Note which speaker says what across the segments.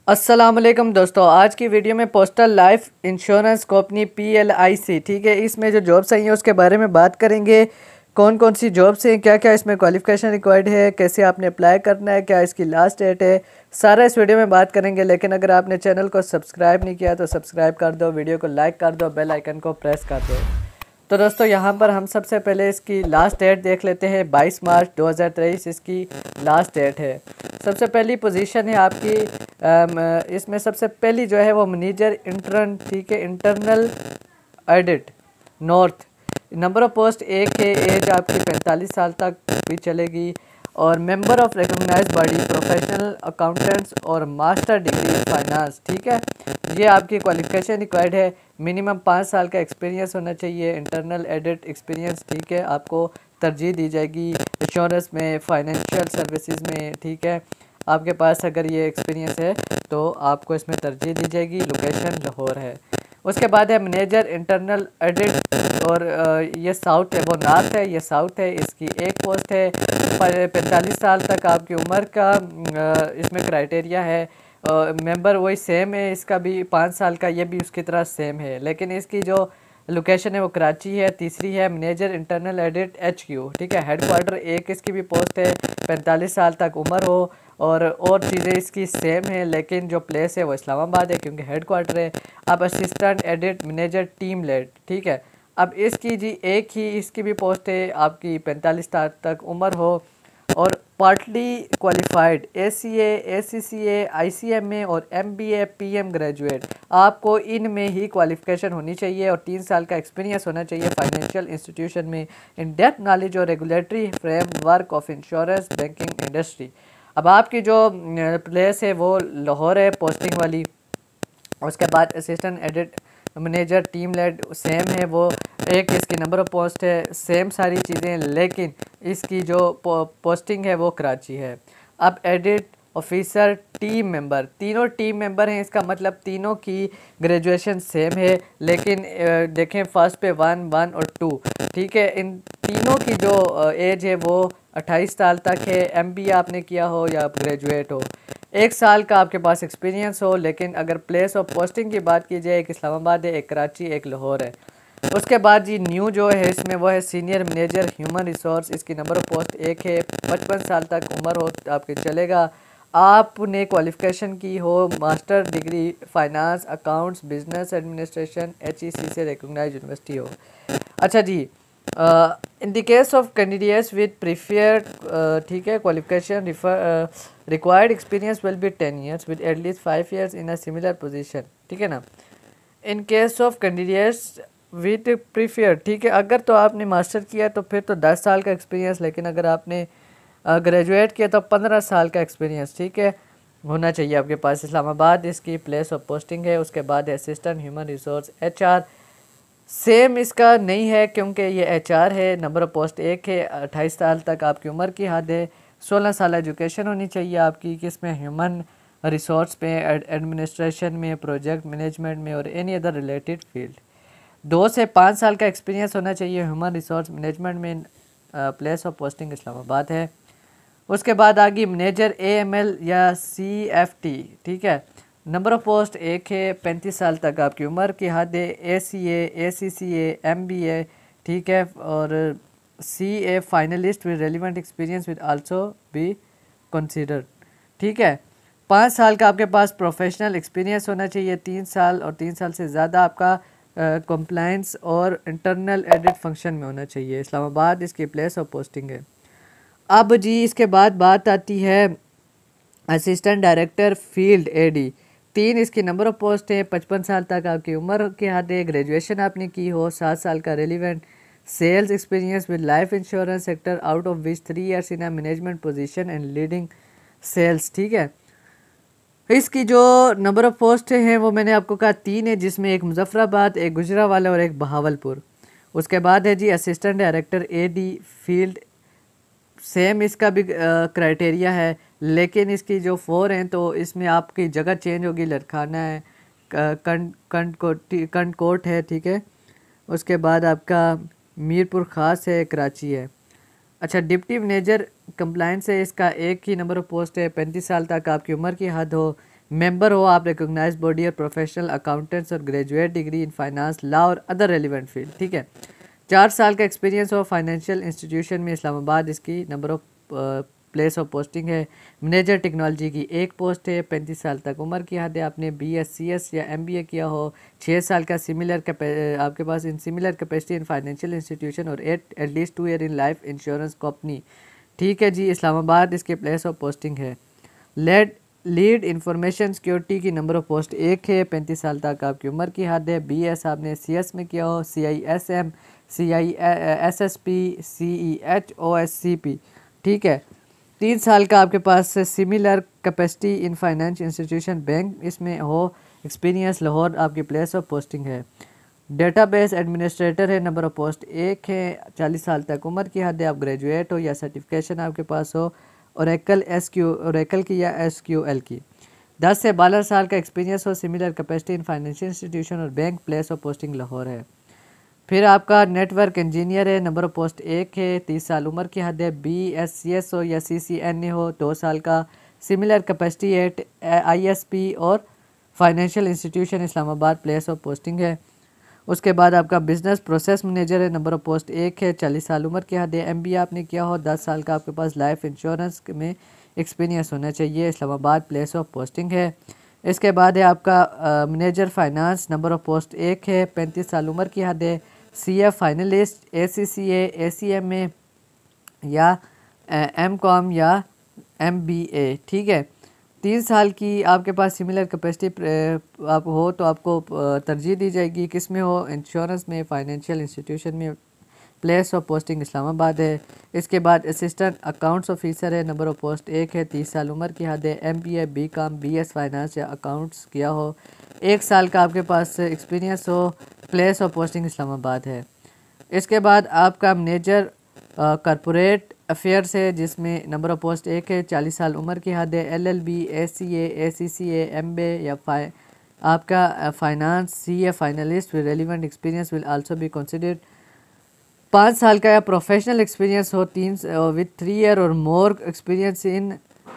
Speaker 1: अस्सलाम वालेकुम दोस्तों, आज की वीडियो में postal life insurance company PLIC, ठीक है, इसमें जो जॉब्स आई हैं उसके बारे में बात करेंगे। कौन कौन सी जॉब्स हैं, क्या क्या इसमें क्वालिफिकेशन रिक्वायर्ड है, कैसे आपने अप्लाई करना है, क्या इसकी लास्ट डेट है, सारा इस वीडियो में बात करेंगे। लेकिन अगर आपने चैनल को सब्सक्राइब नहीं किया तो सब्सक्राइब कर दो, वीडियो को लाइक कर दो, बेल आइकन को प्रेस कर दो। तो दोस्तों यहाँ पर हम सबसे पहले इसकी लास्ट डेट देख लेते हैं। 22 मार्च 2023 इसकी लास्ट डेट है। सबसे पहली पोजीशन है आपकी इसमें सबसे पहली जो है वो मैनेजर इंटर्न, ठीक है, internal audit north. Number of post एक है, एज आपकी 45 साल तक भी चलेगी, और member of recognised body, professional accountants और मास्टर डिग्री फाइनेंस, ठीक है। ये आपकी क्वालिफिकेशन रिक्वायर्ड है। मिनिमम 5 साल का एक्सपीरियंस होना चाहिए, इंटरनल एडिट एक्सपीरियंस, ठीक है। आपको तरजीह दी जाएगी इंश्योरेंस में, फाइनेंशियल सर्विसेज में, ठीक है। आपके पास अगर ये एक्सपीरियंस है तो आपको इसमें तरजीह दी जाएगी। लोकेशन लाहौर है। उसके बाद है मैनेजर इंटरनल ऑडिट, और ये साउथ है, वो नॉर्थ है, ये साउथ है। इसकी एक पोस्ट है। 45 साल तक आपकी उम्र का इसमें क्राइटेरिया है। मेंबर वही सेम है, इसका भी 5 साल का, ये भी उसकी तरह सेम है, लेकिन इसकी जो लोकेशन है वो कराची है। तीसरी है मैनेजर इंटरनल एडिट HQ, ठीक है, हेडक्वार्टर एक इसकी भी पोस्ट है। 45 साल तक उम्र हो, और चीज़ें इसकी सेम है, लेकिन जो प्लेस है वो इस्लामाबाद है क्योंकि हेडक्वार्टर है। अब assistant edit manager team lead, ठीक है। अब इसकी जी एक ही इसकी भी पोस्ट है, आपकी 45 साल तक उम्र हो, और partly qualified ACA, ACCA, ICMA और MBA PM ग्रेजुएट। आपको इनमें ही क्वालिफिकेशन होनी चाहिए और 3 साल का एक्सपीरियंस होना चाहिए फाइनेंशियल इंस्टीट्यूशन में, इन डेप्थ नॉलेज और regulatory framework of insurance banking industry. अब आपकी जो प्लेस है वो लाहौर है, पोस्टिंग वाली। उसके बाद assistant edit manager team lead same है, वो एक इसकी नंबर ऑफ पोस्ट है, सेम सारी चीज़ें, लेकिन इसकी जो पोस्टिंग है वो कराची है। अब एडिट ऑफिसर टीम मेंबर, तीनों टीम मेंबर हैं, इसका मतलब तीनों की ग्रेजुएशन सेम है, लेकिन देखें फर्स्ट पे 1, 1 और 2, ठीक है। इन तीनों की जो एज है वो 28 साल तक है। MBA आपने किया हो या ग्रेजुएट हो, 1 साल का आपके पास एक्सपीरियंस हो। लेकिन अगर प्लेस ऑफ पोस्टिंग की बात की जाए, एक इस्लामाबाद है, एक कराची, एक लाहौर है। उसके बाद जी न्यू जो है इसमें वो है सीनियर मैनेजर ह्यूमन रिसोर्स। इसकी नंबर ऑफ पोस्ट एक है, 55 साल तक उम्र हो आपके चलेगा। आपने क्वालिफिकेशन की हो master degree finance, accounts, business administration, HEC से रिकॉग्नाइज्ड यूनिवर्सिटी हो। अच्छा जी, in the case of candidates with preferred, ठीक है, qualification required experience will be 10 years with at least 5 years in a similar position, ठीक है ना। In case of candidates with preferred, ठीक है, अगर तो आपने मास्टर किया तो फिर तो 10 साल का एक्सपीरियंस, लेकिन अगर आपने ग्रेजुएट किया तो 15 साल का एक्सपीरियंस, ठीक है, होना चाहिए आपके पास। इस्लामाबाद इसकी प्लेस ऑफ पोस्टिंग है। उसके बाद assistant human resource HR, same इसका नहीं है क्योंकि ये HR है। नंबर ऑफ पोस्ट एक है, 28 साल तक आपकी उम्र की हद है। 16 साल एजुकेशन होनी चाहिए आपकी, किसमें, ह्यूमन रिसोर्स पे, एडमिनिस्ट्रेशन में, प्रोजेक्ट मैनेजमेंट में और एनी अदर रिलेटेड फील्ड। 2 से 5 साल का एक्सपीरियंस होना चाहिए ह्यूमन रिसोर्स मैनेजमेंट में। प्लेस ऑफ पोस्टिंग इस्लामाबाद है। उसके बाद आगे मैनेजर AML या CFT, ठीक है, नंबर ऑफ पोस्ट एक है, 35 साल तक आपकी उम्र की हद है। ACA, ACCA, MBA, ठीक है, और CA finalist with relevant experience with also be considered, ठीक है। 5 साल का आपके पास प्रोफेशनल एक्सपीरियंस होना चाहिए, 3 साल और 3 साल से ज़्यादा आपका कंप्लायंस और इंटरनल एडिट फंक्शन में होना चाहिए। इस्लामाबाद इसकी प्लेस ऑफ पोस्टिंग है। अब जी इसके बाद बात आती है असिस्टेंट डायरेक्टर फील्ड AD, 3 इसकी नंबर ऑफ पोस्ट है। 55 साल तक आपकी उम्र के हद है। ग्रेजुएशन आपने की हो, 7 साल का relevant sales experience with life insurance sector, out of which 3 years in a management position and leading sales, ठीक है। इसकी जो नंबर ऑफ पोस्ट हैं वो मैंने आपको कहा 3 है, जिसमें एक मुजफ्फराबाद, एक गुजरावाला और एक बहावलपुर। उसके बाद है जी assistant director AD field, same इसका भी क्राइटेरिया है, लेकिन इसकी जो 4 हैं तो इसमें आपकी जगह चेंज होगी। लड़खाना है, कंटकोट है, ठीक है। उसके बाद आपका मीरपुर ख़ास है, कराची है। अच्छा, डिप्टी मैनेजर कंप्लाइंस है, इसका एक ही नंबर ऑफ पोस्ट है। 35 साल तक आपकी उम्र की हद हो। मेंबर हो आप रिकॉग्नाइज बॉडी और प्रोफेशनल अकाउंटेंट्स और graduate degree in finance, law और अदर रेलिवेंट फील्ड, ठीक है। 4 साल का एक्सपीरियंस हो फाइनेंशियल इंस्टीट्यूशन में इस्लामाबाद, इसकी number of place of posting है। मैनेजर टेक्नोलॉजी की एक पोस्ट है। 35 साल तक उम्र की हद है। आपने BSc या MBA किया हो। 6 साल का सिमिलर आपके पास in similar capacity in financial institution और at least 2 year in life insurance company, ठीक है जी। इस्लामाबाद इसके प्लेस ऑफ पोस्टिंग है। लीड इंफॉर्मेशन सिक्योरिटी की नंबर ऑफ पोस्ट एक है। 35 साल तक आपकी उम्र की हद है। BS आपने CS में किया हो, CISM, CISSP, CEHOSCP, ठीक है। 3 साल का आपके पास similar capacity in finance institution bank इसमें हो एक्सपीरियंस। लाहौर आपकी प्लेस ऑफ पोस्टिंग है। डेटाबेस एडमिनिस्ट्रेटर है, नंबर ऑफ पोस्ट एक है। 40 साल तक उम्र की हद है। आप ग्रेजुएट हो या सर्टिफिकेशन आपके पास हो ओरेकल की या SQL की। 10 से 12 साल का एक्सपीरियंस हो। Similar capacity in financial institution और bank, place of posting Lahore है। फिर आपका नेटवर्क इंजीनियर है, नंबर ऑफ पोस्ट एक है। 30 साल उम्र की हद है। BScs हो या CCNA हो। 2 साल का सिमिलर कैपेसिटी है। ISP और financial institution Islamabad, place of posting है। उसके बाद आपका बिजनेस प्रोसेस मैनेजर है, नंबर ऑफ पोस्ट एक है। 40 साल उम्र की हद है। MBA आपने किया हो। 10 साल का आपके पास लाइफ इंश्योरेंस में एक्सपीरियंस होना चाहिए। इस्लामाबाद, प्लेस ऑफ पोस्टिंग है। इसके बाद है आपका manager finance, number of post एक है। 35 साल उम्र की हद है। CF फाइनलिस्ट, ACCA, ACMA या MCOM या MBA, ठीक है। 3 साल की आपके पास सिमिलर कैपेसिटी आप हो तो आपको तरजीह दी जाएगी। किस में हो? इंश्योरेंस में, फाइनेंशियल इंस्टीट्यूशन में, प्लेस ऑफ पोस्टिंग इस्लामाबाद है। इसके बाद असिस्टेंट अकाउंट्स ऑफिसर है, नंबर ऑफ पोस्ट एक है। 30 साल उम्र की हद है। MBA, BCom, BS फाइनेंस या अकाउंट्स किया हो। 1 साल का आपके पास एक्सपीरियंस हो। प्लेस ऑफ पोस्टिंग इस्लामाबाद है। इसके बाद आपका मैनेजर कॉरपोरेट अफेयर्स है, जिसमें नंबर ऑफ पोस्ट एक है। 40 साल उम्र की हद है। LLB, ACA, ACCA, MBA या आपका finance CA finalist with relevant experience will also be considered. 5 साल का या प्रोफेशनल एक्सपीरियंस हो। 3 ईयर और मोर एक्सपीरियंस इन,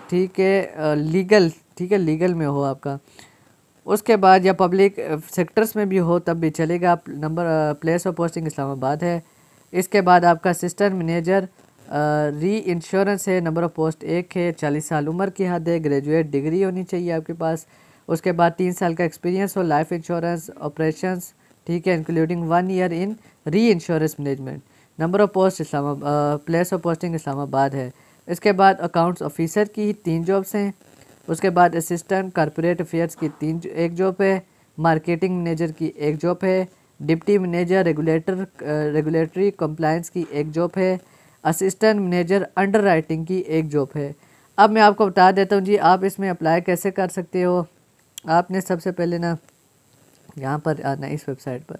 Speaker 1: ठीक है, लीगल, ठीक है, लीगल में हो आपका। उसके बाद या पब्लिक सेक्टर्स में भी हो तब भी चलेगा। Number place of posting Islamabad है। इसके बाद आपका असिस्टेंट मैनेजर री इंश्योरेंस है, नंबर ऑफ पोस्ट एक है। 40 साल उम्र की हद है। ग्रेजुएट डिग्री होनी चाहिए आपके पास। उसके बाद 3 साल का एक्सपीरियंस हो लाइफ इंश्योरेंस ऑपरेशंस, ठीक है, इंक्लूडिंग 1 ईयर इन री insurance management. Number of post place of posting Islamabad है। इसके बाद अकाउंट्स ऑफिसर की 3 जॉब्स हैं। उसके बाद असिस्टेंट कॉरपोरेट अफेयर्स की एक जॉब है। मार्केटिंग मैनेजर की एक जॉब है। डिप्टी मैनेजर रेगुलेटरी कंप्लायंस की एक जॉब है। असिस्टेंट मैनेजर अंडर राइटिंग की एक जॉब है। अब मैं आपको बता देता हूँ जी आप इसमें अप्लाई कैसे कर सकते हो। आपने सबसे पहले ना यहाँ पर आना, इस वेबसाइट पर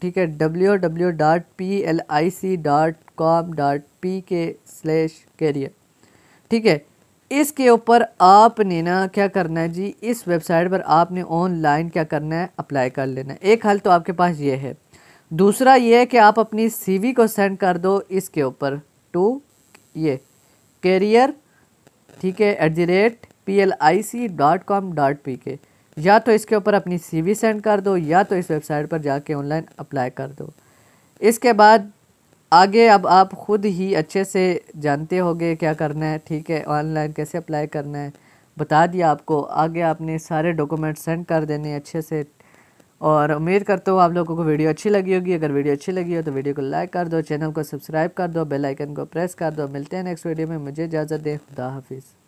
Speaker 1: ठीक है www.plic.com.pk/career, ठीक है। इसके ऊपर आपने ना क्या करना है जी, इस वेबसाइट पर आपने ऑनलाइन क्या करना है, अप्लाई कर लेना है। एक हल तो आपके पास ये है। दूसरा ये है कि आप अपनी CV को सेंड कर दो इसके ऊपर टू ये कैरियर, ठीक है, @plic.com.pk। या तो इसके ऊपर अपनी CV सेंड कर दो या तो इस वेबसाइट पर जाके ऑनलाइन अप्लाई कर दो। इसके बाद आगे अब आप ख़ुद ही अच्छे से जानते होंगे क्या करना है, ठीक है, ऑनलाइन कैसे अप्लाई करना है बता दिया आपको। आगे आपने सारे डॉक्यूमेंट सेंड कर देने अच्छे से। और उम्मीद करता हूँ आप लोगों को वीडियो अच्छी लगी होगी। अगर वीडियो अच्छी लगी हो तो वीडियो को लाइक कर दो, चैनल को सब्सक्राइब कर दो, बेल आइकन को प्रेस कर दो। मिलते हैं नेक्स्ट वीडियो में। मुझे इजाज़त दें। खुदा हाफिज़।